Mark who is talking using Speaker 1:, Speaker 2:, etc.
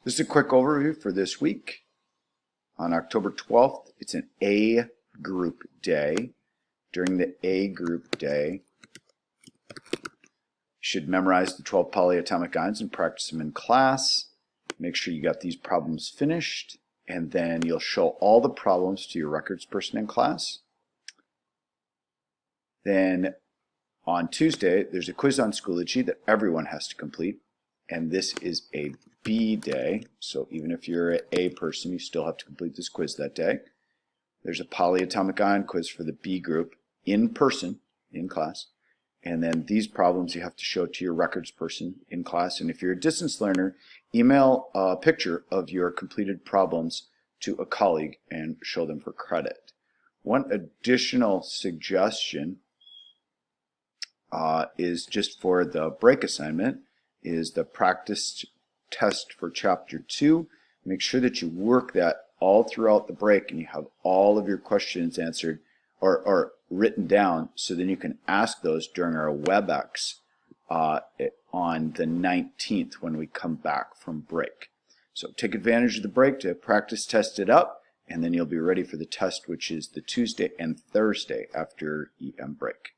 Speaker 1: This is a quick overview for this week. On October 12th, it's an A group day. During the A group day, you should memorize the 12 polyatomic ions and practice them in class. Make sure you got these problems finished, and then you'll show all the problems to your records person in class. Then on Tuesday, there's a quiz on Schoology that everyone has to complete, and this is a B day, so even if you're an A person, you still have to complete this quiz that day. There's a polyatomic ion quiz for the B group in person, in class, and then these problems you have to show to your records person in class. And if you're a distance learner, email a picture of your completed problems to a colleague and show them for credit. One additional suggestion is just for the break assignment is the practice test for chapter 2. Make sure that you work that all throughout the break and you have all of your questions answered or written down, so then you can ask those during our WebEx on the 19th when we come back from break. So take advantage of the break to practice test it up, and then you'll be ready for the test, which is the Tuesday and Thursday after EM break.